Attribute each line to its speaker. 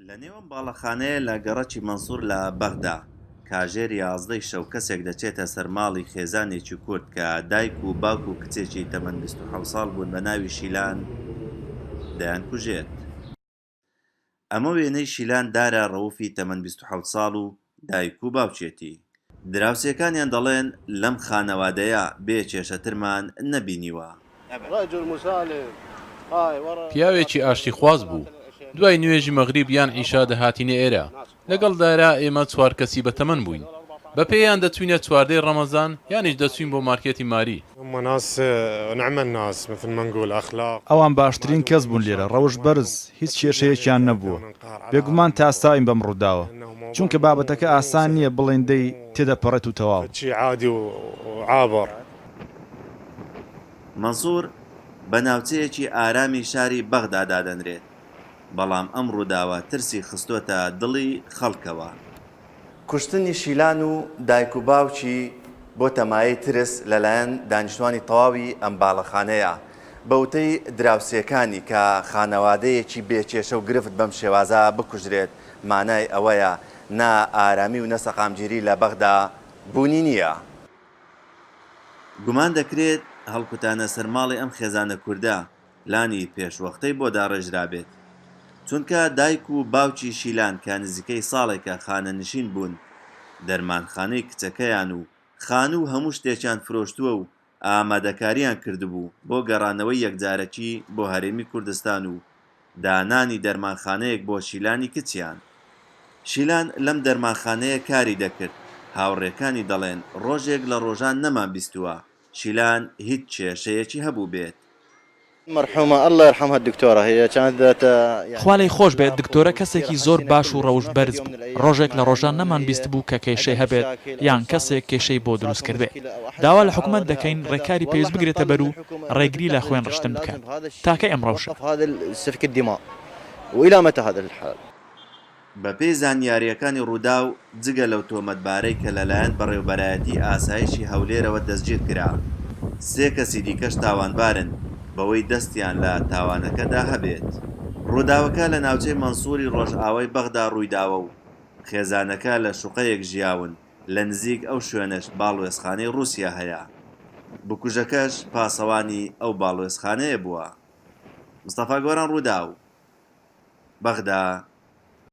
Speaker 1: لە نێوان باڵەخانەیە لە گەڕەکی مەنسوور لە بەغدا کاژێر 11 شەو کەسێک دەچێتە سەر ماڵی خێزانێکی کورد کە دایک و باوک و کچێکی تەمەن 27 ساڵ بوون بە ناوی شیلان دەیانکوژێت. ئەمە وێنەی شیلان دارە ڕەوفی تەمەن 27 ساڵ و دایک و باوچێتی. دراوسێکانیان دەڵێن لەم خانەوادەیە بێ کێشەترمان نەبینیوە.
Speaker 2: پیاوێکی ئاشتی خواز بوو. دوای نوێژی مەغریب یان عیشا دەهاتینە ئێرە. لەگەڵ دارا ئێمە 4 کەسی بەتەمەن بووین. بە پێیان دەچوینە چواردەی ڕەمەزان یانیش دەچوین بۆ مارکێتی ماری.
Speaker 3: ئەوان باشترین کەس بوون لێرە ڕەوش بەرز هیچ کێشەیەکیان نەبووە. بێگومان تا ئێستاین بەم ڕووداوە چونکە بابەتەکە ئاسان نییە بڵێن دەی تێدەپەڕێت و تەواو.
Speaker 1: مەنسوور بە ناوچەیەکی ئارامی شاری بەغدا دادەنرێت، بەڵام ئەم ڕووداوە ترسی خستۆتە دڵی خەڵکەوە. کوشتنی شیلان و دایک و باوکی بۆ تەمایەی ترس لەلایەن دانیشتوانی تەواوی ئەم باڵەخانەیە بەوتەی دراوسێکانی کە خانەوادەیەکی بێکێشە و گرفت بەم شێوازە بکوژرێت مانای ئەوەیە نا ئارامی و نەسەقامگیری لە بەغدا بوونی نییە. گومان دەکرێت هەڵکوتانە سەرماڵی ئەم خێزانە کووردە لانی پێشوەختەی بۆ داڕێژرابێت، چونکە دایک و باوکی شیلان کە نزیکەی ساڵێکە خانە نشین بوون دەرمانخانەی کچەکەیان و خانە و هەموو شتێکیان فرۆشتووە و ئامادەکاریان کردبوو بۆ گەڕانەوەی یەکجارەکی بۆ هەرێمی کوردستان و دانانی دەرمانخانەیەک بۆ شیلانی کچیان. شیلان لەم دەرمانخانەیە کاری دەکرد. هاوڕێکانی دەڵێن ڕۆژێک لە ڕۆژان نەمان بیستووە شیلان هیچ کێشەیەکی هەبوو بێت.
Speaker 4: خوا لەی خۆش بێت دکتۆرە کەسێکی زۆر باش و ڕەوش بەرز بوو. ڕۆژێک لە ڕۆژان نەمان بیست بوو کە کێشەی هەبێت یان کەسێک کێشەی بۆ دروست کردێت. داوا لە حکومەت دەکەین ڕێکاری پێویست بگرێتە بەر و ڕێگری لە خوێن ڕشتن بکات تاکە ئەمڕۆشە.
Speaker 1: بە پێی زانیاریەکانی ڕوودا و جگە لەو تۆمەتبارەی کە لەلایەن بەڕێوەبەرایەتی ئاسایشی هەولێرەوە دەستگیر کرا، 3 کەسی دیکەش تاوانبارن بەوەی دەستیان لە تاوانەکەدا هەبێت. ڕووداوەکە لە ناوچەی مەنسووری ڕۆژئاوای بەغدا ڕوویداوە و خێزانەکە لە شوقەیەک ژیاون لە نزیک ئەو شوێنەش باڵوێزخانەی رووسیا هەیە. بکوژەکەش پاسەوانی ئەو باڵوێزخانەیە بووە. مستەفا گۆران ڕووداو، بەغدا.